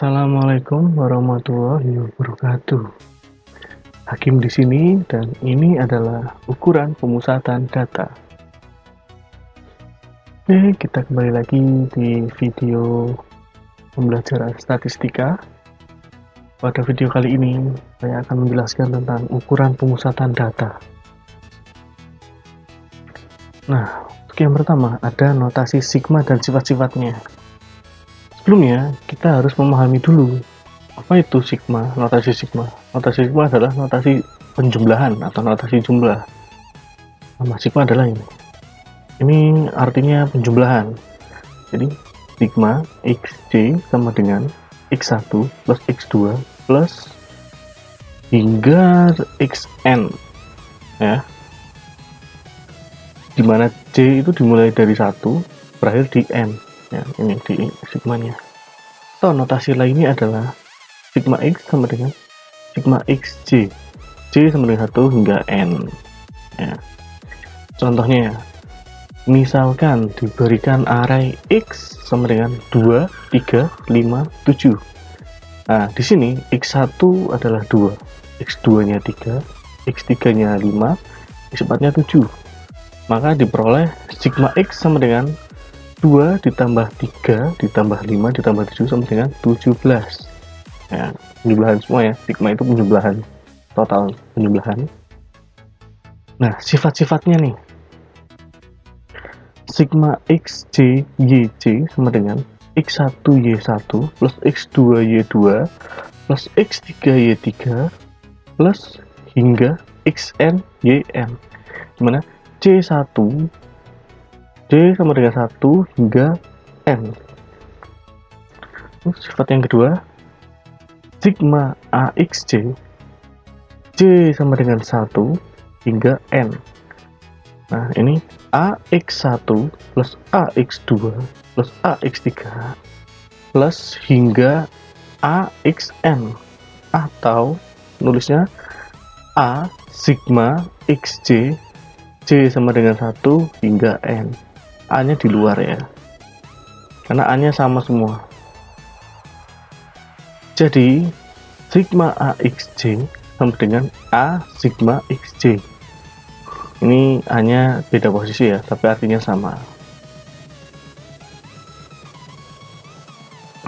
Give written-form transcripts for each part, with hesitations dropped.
Assalamualaikum warahmatullahi wabarakatuh. Hakim di sini dan ini adalah ukuran pemusatan data. Oke, kita kembali lagi di video pembelajaran statistika. Pada video kali ini saya akan menjelaskan tentang ukuran pemusatan data. Nah, untuk yang pertama ada notasi sigma dan sifat-sifatnya. Sebelumnya, kita harus memahami dulu apa itu sigma, notasi sigma. Notasi sigma adalah notasi penjumlahan atau notasi jumlah. Nama sigma adalah ini. Ini artinya penjumlahan. Jadi, sigma xj sama dengan x1 plus x2 plus hingga xn. Ya. Dimana j itu dimulai dari 1, berakhir di n. Ya, ini di sigmanya. Atau notasi lainnya adalah sigma x sama dengan sigma xj. J sama dengan 1 hingga n. Ya. Contohnya, misalkan diberikan array x sama dengan 2, 3, 5, 7. Nah, di sini x1 adalah 2, x2-nya 3, x3-nya 5, x4-nya 7. Maka diperoleh sigma x sama dengan 2 ditambah 3 ditambah 5 ditambah 7 sama dengan 17. Ya, penjumlahan semua ya. Sigma itu penjumlahan, total penjumlahan. Nah, sifat-sifatnya nih. Sigma xj yj sama dengan x1 y1 plus x2 y2 plus x3 y3 plus hingga xn yn. Dimana c1 J sama dengan 1 hingga N. Sifat yang kedua, sigma AXJ, J sama dengan 1 hingga N. Nah, ini AX1 plus AX2 plus AX3 plus hingga AXN. Atau nulisnya A sigma XJ, J sama dengan 1 hingga N. A-nya di luar ya, karena A-nya sama semua. Jadi sigma AXJ sama dengan A sigma XJ. Ini A-nya beda posisi ya, tapi artinya sama.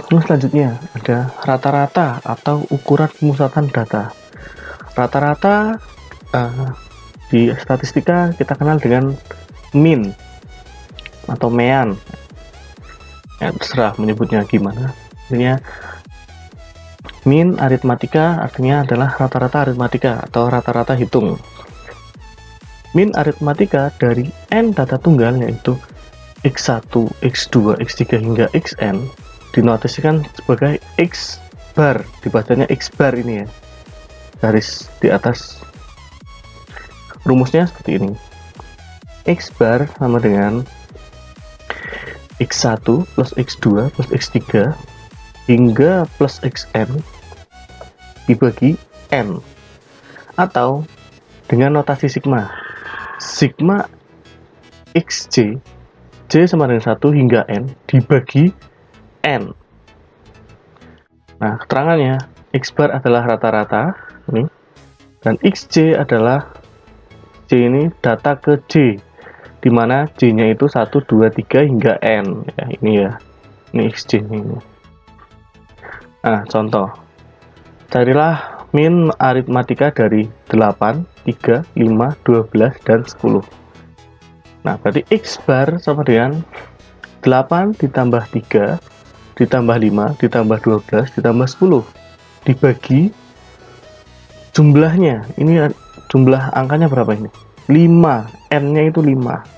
Terus selanjutnya ada rata-rata atau ukuran pemusatan data. Rata-rata di statistika kita kenal dengan min atau mean. Ya, terserah menyebutnya gimana. Artinya min aritmatika artinya adalah rata-rata aritmatika atau rata-rata hitung. Min aritmatika dari n data tunggal yaitu x1, x2, x3 hingga xn dinotasikan sebagai x bar, dibacanya x bar ini ya. Garis di atas. Rumusnya seperti ini. X bar sama dengan x1 plus x2 plus x3 hingga plus xn dibagi n, atau dengan notasi sigma. Sigma xj, j sama dengan 1 hingga n dibagi n. Nah, keterangannya x bar adalah rata-rata ini, dan xj adalah j ini data ke j, di mana j-nya itu 1, 2, 3 hingga n. Ya, ini ya. Ini xj ini. Nah, contoh. Carilah min aritmatika dari 8, 3, 5, 12, dan 10. Nah, berarti x bar sama dengan 8 ditambah 3 ditambah 5 ditambah 12 ditambah 10 dibagi jumlahnya. Ini jumlah angkanya berapa ini? 5. N-nya itu 5.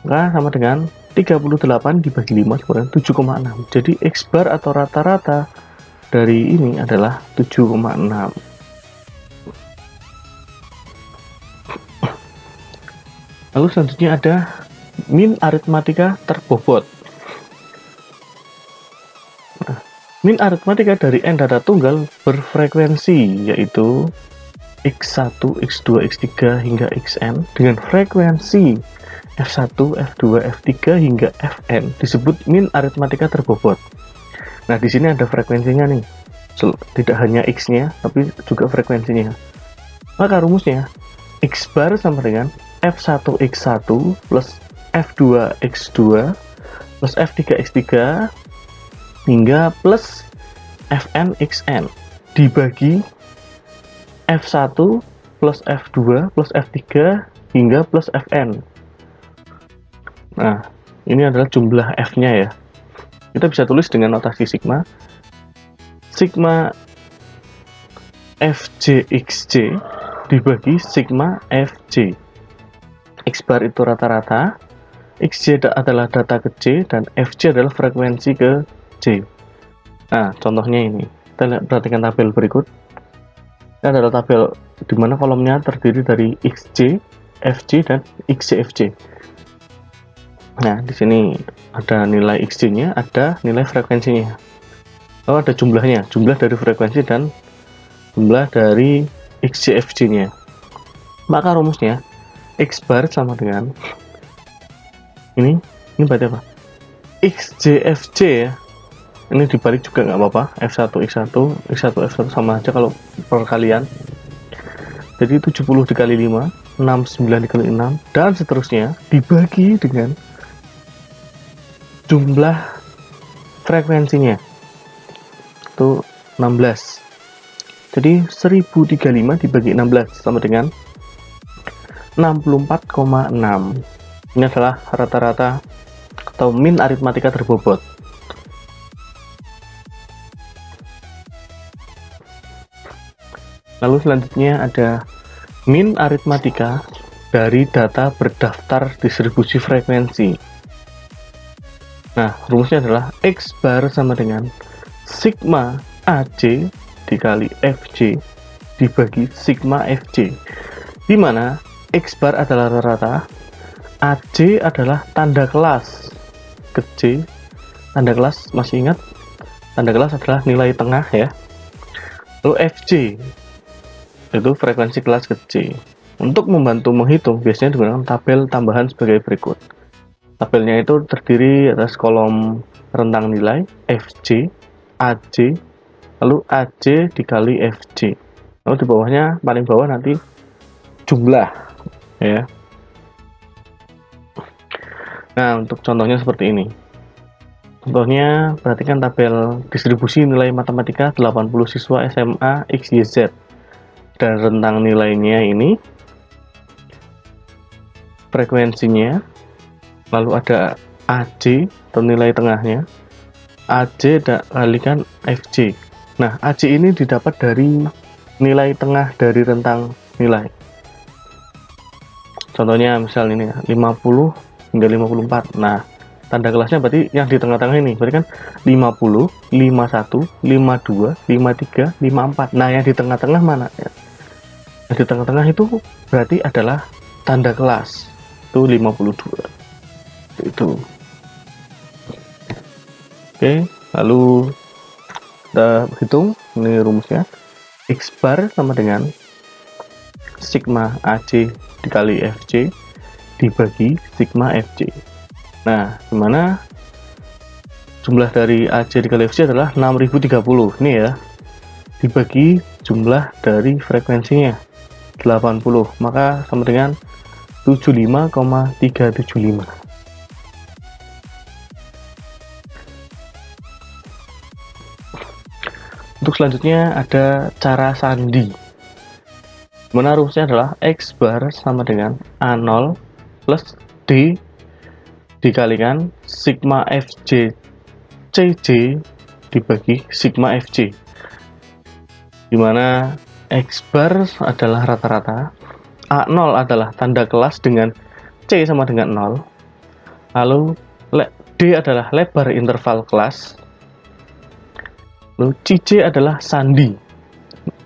Nah, sama dengan 38 dibagi 5 sama dengan 7,6. Jadi X bar atau rata-rata dari ini adalah 7,6. Lalu selanjutnya ada min aritmatika terbobot. Nah, min aritmatika dari n data tunggal berfrekuensi yaitu x1, x2, x3 hingga xn dengan frekuensi F1, F2, F3 hingga Fn disebut min aritmatika terbobot. Nah, di sini ada frekuensinya nih. Tidak hanya X-nya, tapi juga frekuensinya. Maka rumusnya, X bar sama dengan F1X1 plus F2X2 plus F3X3 hingga plus Fnxn dibagi F1 plus F2 plus F3 hingga plus Fn. Nah, ini adalah jumlah F-nya ya. Kita bisa tulis dengan notasi sigma. Sigma Fjxj dibagi sigma Fj. X bar itu rata-rata, Xj adalah data ke J, dan Fj adalah frekuensi ke J. Nah, contohnya ini. Kita perhatikan tabel berikut. Ini adalah tabel di mana kolomnya terdiri dari Xj, Fj, dan Xjfj. Nah, di sini ada nilai Xj-nya, ada nilai frekuensinya. Oh, ada jumlahnya, jumlah dari frekuensi dan jumlah dari Xjfj-nya. Maka rumusnya X bar sama dengan ini berarti apa? Xjfj ya. Ini dibalik juga nggak apa-apa. F1 X1, X1 F1 sama aja kalau perkalian. Jadi 70 dikali 5, 69 dikali 6, dan seterusnya dibagi dengan jumlah frekuensinya. Itu 16. Jadi 1035 dibagi 16 sama dengan 64,6. Ini adalah rata-rata atau min aritmatika terbobot. Lalu selanjutnya ada min aritmatika dari data berdaftar distribusi frekuensi. Nah, rumusnya adalah X bar sama dengan sigma Aj dikali Fj dibagi sigma Fj, di mana X bar adalah rata-rata, Aj adalah tanda kelas ke J. Tanda kelas, masih ingat? Tanda kelas adalah nilai tengah ya. Lalu Fj itu frekuensi kelas ke J. Untuk membantu menghitung, biasanya digunakan tabel tambahan sebagai berikut. Tabelnya itu terdiri atas kolom rentang nilai Fj, Aj, lalu Aj dikali Fj. Lalu di bawahnya, paling bawah nanti jumlah ya. Nah, untuk contohnya seperti ini. Contohnya, perhatikan tabel distribusi nilai matematika 80 siswa SMA XYZ. Dan rentang nilainya ini, frekuensinya, lalu ada Aj atau nilai tengahnya, Aj kalikan Fj. Nah, Aj ini didapat dari nilai tengah dari rentang nilai. Contohnya misal ini 50 hingga 54. Nah, tanda kelasnya berarti yang di tengah-tengah ini, berarti kan 50, 51, 52, 53, 54. Nah, yang di tengah-tengah mana? Yang di tengah-tengah itu berarti adalah tanda kelas. Itu 52. Itu. Oke, lalu kita hitung ini rumusnya. X bar sama dengan sigma Aj dikali Fj dibagi sigma Fj. Nah, dimana jumlah dari Aj dikali Fj adalah 6030 ini ya, dibagi jumlah dari frekuensinya 80, maka sama dengan 75,375. Untuk selanjutnya ada cara sandi. Mana rumusnya adalah X bar sama dengan A0 plus D dikalikan sigma Fj Cj dibagi sigma Fj, dimana X bar adalah rata-rata, A0 adalah tanda kelas dengan C sama dengan 0, lalu D adalah lebar interval kelas, lalu Cj adalah sandi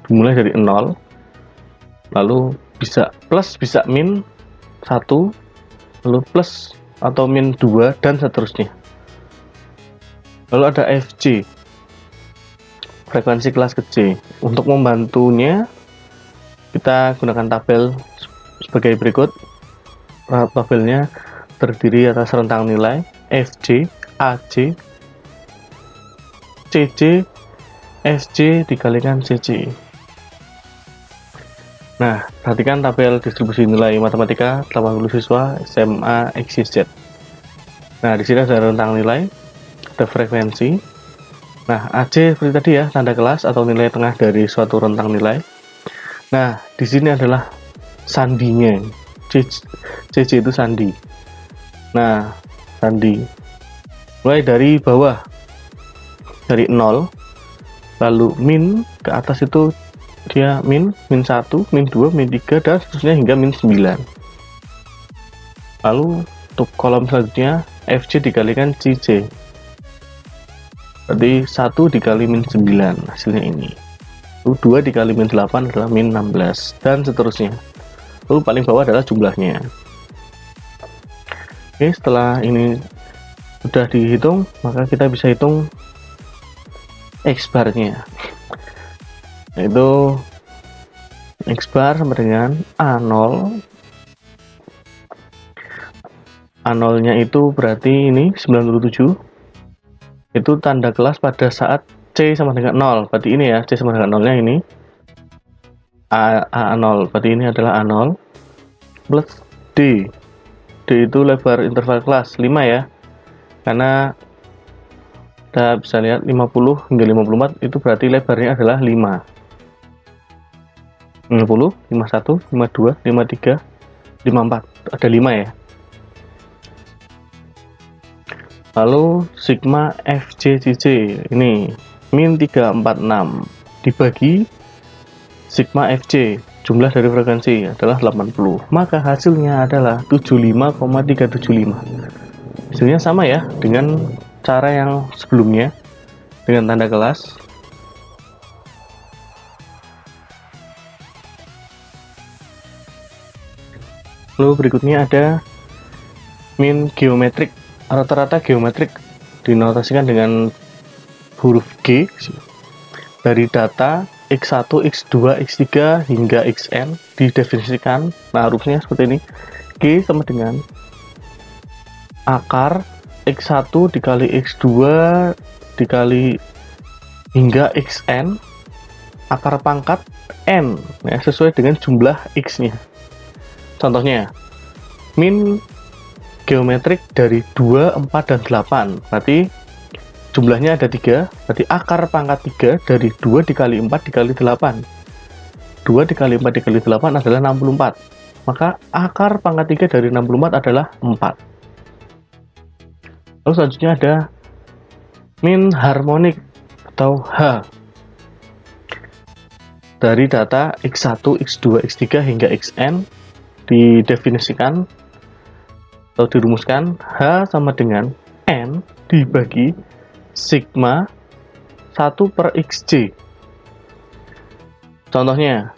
dimulai dari 0, lalu bisa plus bisa min 1, lalu plus atau min 2, dan seterusnya. Lalu ada Fj, frekuensi kelas ke J. Untuk membantunya, kita gunakan tabel sebagai berikut. Tabelnya terdiri atas rentang nilai Fj, Aj, CC SC dikalikan CC. Nah, perhatikan tabel distribusi nilai matematika 80 siswa SMA XYZ. Nah, di sini ada rentang nilai, ada frekuensi. Nah, AC seperti tadi ya, tanda kelas atau nilai tengah dari suatu rentang nilai. Nah, di sini adalah sandinya. CC itu sandi. Nah, sandi. Mulai dari bawah, dari 0, lalu min ke atas itu dia min 1, min 2, min 3, dan seterusnya hingga min 9. Lalu untuk kolom selanjutnya FC dikalikan CC, berarti 1 dikali min 9 hasilnya ini. Lalu 2 dikali min 8 adalah min 16, dan seterusnya. Lalu paling bawah adalah jumlahnya. Oke, setelah ini sudah dihitung, maka kita bisa hitung X bar-nya, yaitu X bar sama dengan A0. A0 nya itu berarti ini 97, itu tanda kelas pada saat C sama dengan 0, berarti ini ya, C sama dengan 0 nya ini A0, berarti ini adalah A0 plus D. D itu lebar interval kelas 5 ya, karena kita bisa lihat 50 hingga 54 itu berarti lebarnya adalah 5. 50, 51, 52, 53, 54, ada 5 ya. Lalu sigma FCCC ini min 346 dibagi sigma FC, jumlah dari frekuensi adalah 80, maka hasilnya adalah 75,375. Hasilnya sama ya dengan cara yang sebelumnya dengan tanda kelas. Lalu berikutnya ada min geometrik. Rata-rata geometrik dinotasikan dengan huruf G dari data X1, X2, X3 hingga Xn didefinisikan. Nah, hurufnya seperti ini. G sama dengan akar X1 dikali X2 dikali hingga Xn akar pangkat N ya, sesuai dengan jumlah X-nya. Contohnya, min geometrik dari 2, 4, dan 8. Berarti jumlahnya ada 3. Berarti akar pangkat 3 dari 2 dikali 4 dikali 8. 2 dikali 4 dikali 8 adalah 64. Maka akar pangkat 3 dari 64 adalah 4. Lalu selanjutnya ada min harmonik atau H. Dari data X1, X2, X3 hingga Xn didefinisikan atau dirumuskan H sama dengan N dibagi sigma 1 per XC. Contohnya,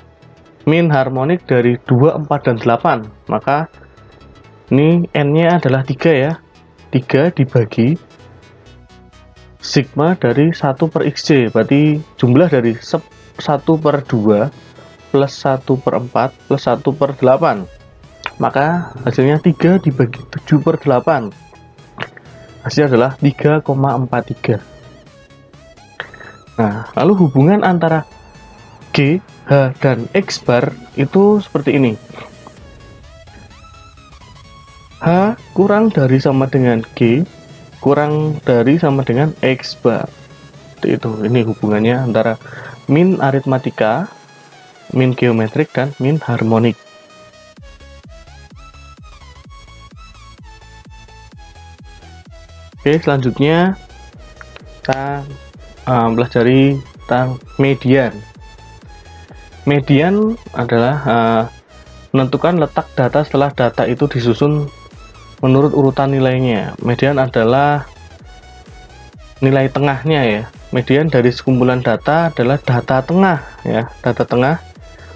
min harmonik dari 2, 4, dan 8. Maka ini N-nya adalah 3 ya. 3 dibagi sigma dari 1 per XC. Berarti jumlah dari 1 per 2 plus 1 per 4 plus 1 per 8. Maka hasilnya 3 dibagi 7 per 8. Hasilnya adalah 3,43. Nah, lalu hubungan antara G, H, dan X bar itu seperti ini. H kurang dari sama dengan G, kurang dari sama dengan X bar. Itu ini hubungannya antara min aritmatika, min geometrik, dan min harmonik. Oke, selanjutnya kita pelajari tentang median. Median adalah menentukan letak data setelah data itu disusun menurut urutan nilainya. Median adalah nilai tengahnya ya. Median dari sekumpulan data adalah data tengah ya. Data tengah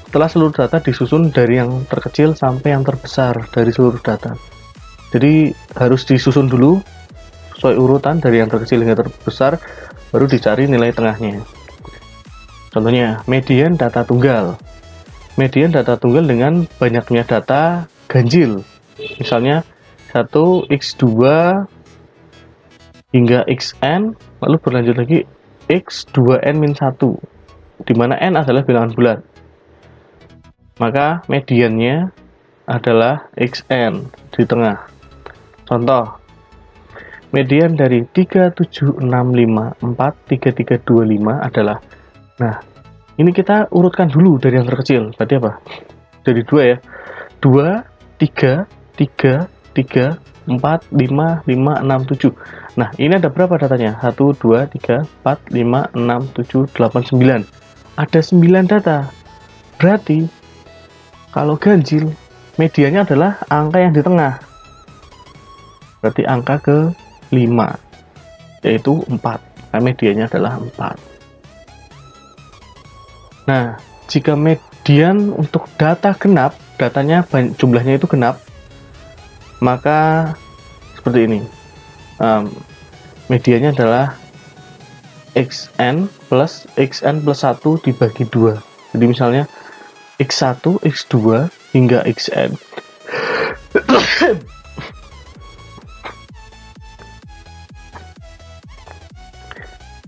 setelah seluruh data disusun dari yang terkecil sampai yang terbesar dari seluruh data. Jadi harus disusun dulu sesuai urutan dari yang terkecil hingga terbesar, baru dicari nilai tengahnya. Contohnya, median data tunggal. Median data tunggal dengan banyaknya data ganjil. Misalnya 1, X2 hingga Xn, lalu berlanjut lagi X 2N-1, di mana N adalah bilangan bulat. Maka mediannya adalah XN di tengah. Contoh, median dari 3765433325 adalah, nah ini kita urutkan dulu dari yang terkecil, berarti apa? Dari 2 ya, 2, 3, 3, 3, 4, 5, 5, 6, 7. Nah, ini ada berapa datanya? 1, 2, 3, 4, 5, 6, 7, 8, 9. Ada 9 data. Berarti, kalau ganjil, mediannya adalah angka yang di tengah. Berarti angka ke 5, yaitu 4. Nah, mediannya adalah 4. Nah, jika median untuk data genap, datanya jumlahnya itu genap, maka seperti ini, mediannya adalah xn plus 1 dibagi 2. Jadi misalnya x1, x2 hingga xn.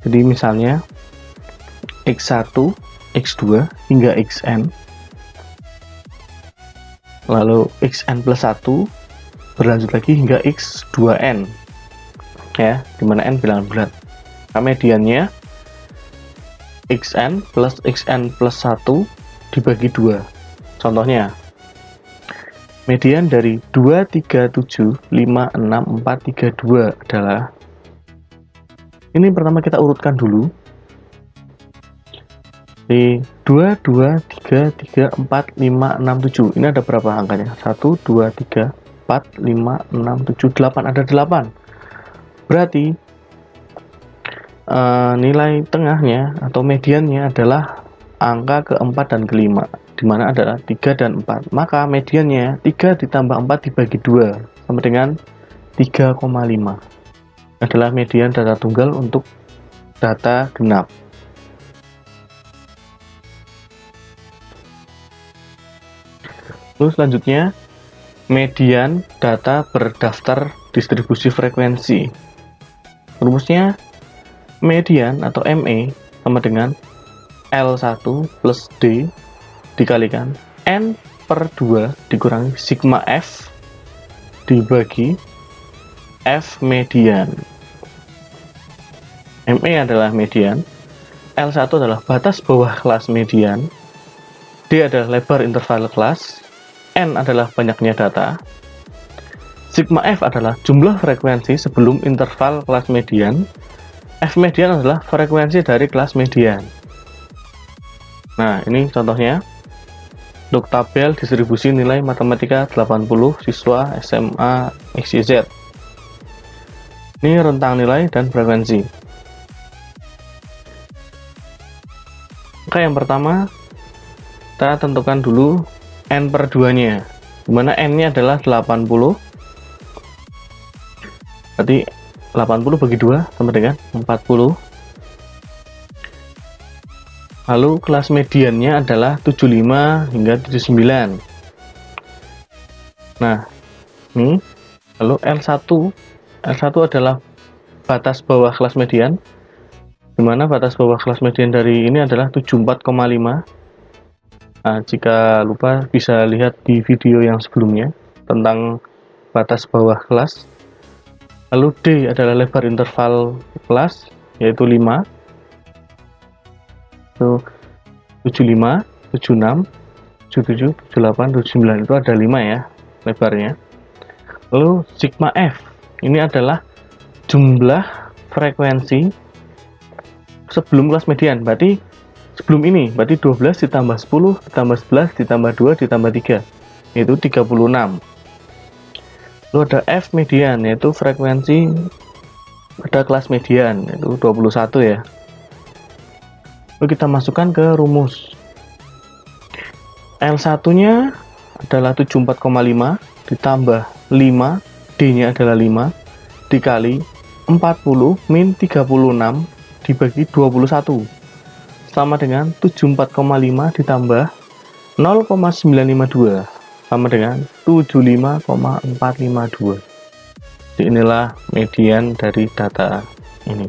Jadi misalnya x1, x2 hingga xn, lalu xn plus 1 berlanjut lagi hingga x2n, ya, dimana n bilangan bulat. Nah, mediannya xn plus 1 dibagi 2. Contohnya, median dari 2, 3, 7, 5, 6, 4, 3, 2 adalah, ini pertama kita urutkan dulu. Di 2, 2, 3, 3, 4, 5, 6, 7. Ini ada berapa angkanya? 1, 2, 3, 4, 5, 6, 7, 8. Ada 8. Berarti nilai tengahnya atau mediannya adalah angka ke-4 dan ke-5, di mana adalah 3 dan 4. Maka mediannya 3 ditambah 4 dibagi 2 sama dengan 3,5. Adalah median data tunggal untuk data genap. Lalu selanjutnya, median data berdaftar distribusi frekuensi. Rumusnya, median atau ME sama dengan L1 plus D dikalikan N per 2 dikurangi sigma F dibagi F median. ME adalah median, L1 adalah batas bawah kelas median, D adalah lebar interval kelas, N adalah banyaknya data, sigma F adalah jumlah frekuensi sebelum interval kelas median, F median adalah frekuensi dari kelas median. Nah, ini contohnya untuk tabel distribusi nilai matematika 80 siswa SMA XYZ. Ini rentang nilai dan frekuensi. Oke, yang pertama kita tentukan dulu N per 2-nya, dimana N-nya adalah 80. Berarti 80 bagi 2 sama dengan 40. Lalu kelas mediannya adalah 75 hingga 79. Nah, ini lalu L1 adalah batas bawah kelas median, di mana batas bawah kelas median dari ini adalah 74,5. Nah, jika lupa bisa lihat di video yang sebelumnya tentang batas bawah kelas. Lalu D adalah lebar interval kelas, yaitu 5. Itu 75, 76, 77, 78, 79, itu ada 5 ya lebarnya. Lalu sigma F ini adalah jumlah frekuensi sebelum kelas median, berarti sebelum ini, berarti 12 ditambah 10 ditambah 11 ditambah 2 ditambah 3, yaitu 36. Lalu ada F median, yaitu frekuensi pada kelas median, yaitu 21 ya. Lalu kita masukkan ke rumus. L1-nya adalah 74,5 ditambah 5, D-nya adalah 5, dikali 40 min 36 dibagi 21. Sama dengan 74,5 ditambah 0,952 sama dengan 75,452. Jadi inilah median dari data ini.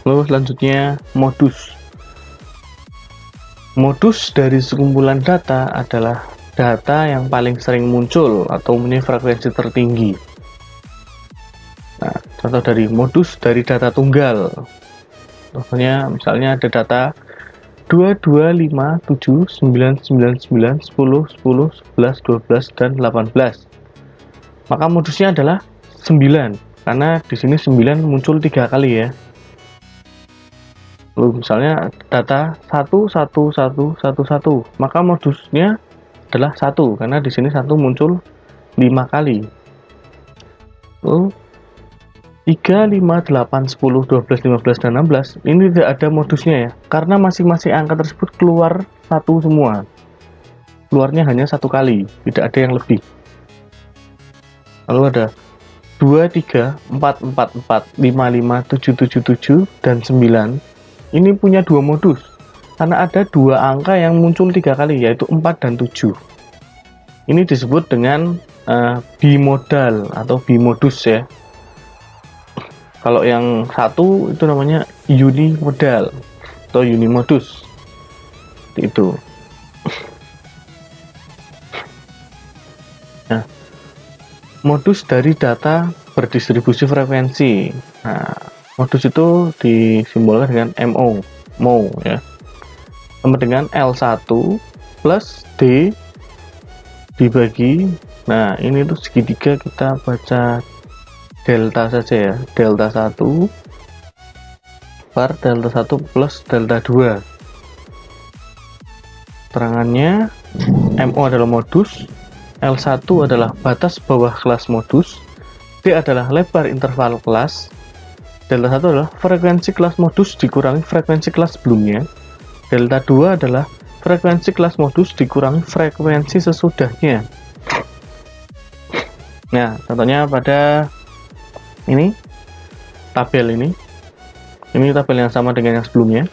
Lalu selanjutnya modus. Modus dari sekumpulan data adalah data yang paling sering muncul atau mempunyai frekuensi tertinggi. Nah, contoh dari modus dari data tunggal. Contohnya misalnya ada data 2, 2, 5, 7, 9, 9, 9, 10, 10, 11, 12, dan 18. Maka modusnya adalah 9, karena di sini 9 muncul 3 kali ya. Lalu misalnya data 1, 1, 1, 1, 1, maka modusnya adalah 1, karena di sini 1 muncul 5 kali. Lalu 3, 5, 8, 10, 12, 15, dan 16 ini tidak ada modusnya ya, karena masing-masing angka tersebut keluar 1 semua. Keluarnya hanya 1 kali, tidak ada yang lebih. Lalu ada 2, 3, 4, 4, 4, 5, 5, 7, 7, 7, dan 9. Ini punya 2 modus, karena ada 2 angka yang muncul 3 kali, yaitu 4 dan 7. Ini disebut dengan bimodal atau bimodus ya. Kalau yang satu itu namanya unimodal atau unimodus. Itu. Nah, modus dari data berdistribusi frekuensi. Nah, modus itu disimbolkan dengan MO ya. Sama dengan L1 plus D dibagi. Nah, ini tuh segitiga kita baca delta saja ya. Delta 1 per delta 1 plus delta 2. Terangannya MO adalah modus, L1 adalah batas bawah kelas modus, D adalah lebar interval kelas, delta 1 adalah frekuensi kelas modus dikurangi frekuensi kelas sebelumnya, delta 2 adalah frekuensi kelas modus dikurangi frekuensi sesudahnya. Nah, contohnya pada ini tabel ini tabel yang sama dengan yang sebelumnya.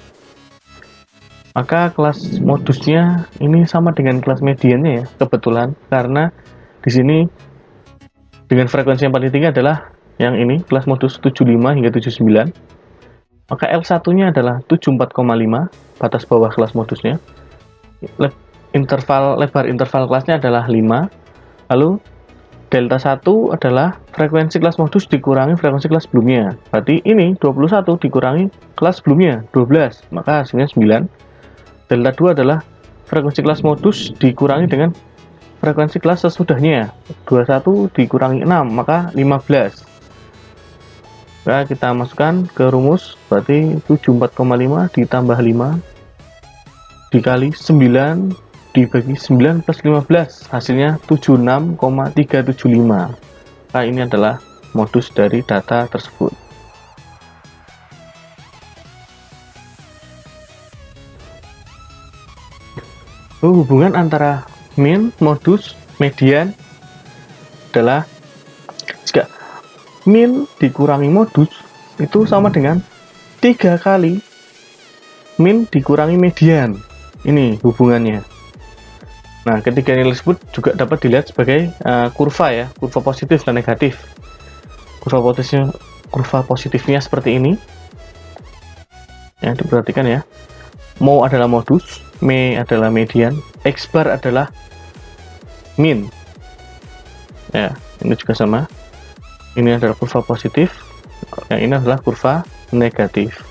Maka kelas modusnya ini sama dengan kelas mediannya ya, kebetulan karena di sini dengan frekuensi yang paling tinggi adalah yang ini, kelas modus 75 hingga 79. Maka L1-nya adalah 74,5, batas bawah kelas modusnya. Lebar interval kelasnya adalah 5. Lalu delta 1 adalah frekuensi kelas modus dikurangi frekuensi kelas sebelumnya. Berarti ini 21 dikurangi kelas sebelumnya, 12. Maka hasilnya 9. Delta 2 adalah frekuensi kelas modus dikurangi dengan frekuensi kelas sesudahnya. 21 dikurangi 6, maka 15. Nah, kita masukkan ke rumus, berarti 74,5 ditambah 5 dikali 9 dibagi 9 plus 15, hasilnya 76,375. Nah, ini adalah modus dari data tersebut. Hubungan antara min, modus, median adalah jika min dikurangi modus itu sama dengan 3 kali min dikurangi median. Ini hubungannya. Nah, ketiga nilai tersebut juga dapat dilihat sebagai kurva ya, kurva positif dan negatif. Kurva positifnya seperti ini. Ya, diperhatikan ya. Mo adalah modus, me adalah median, X bar adalah min. Ya, ini juga sama. Ini adalah kurva positif, yang ini adalah kurva negatif.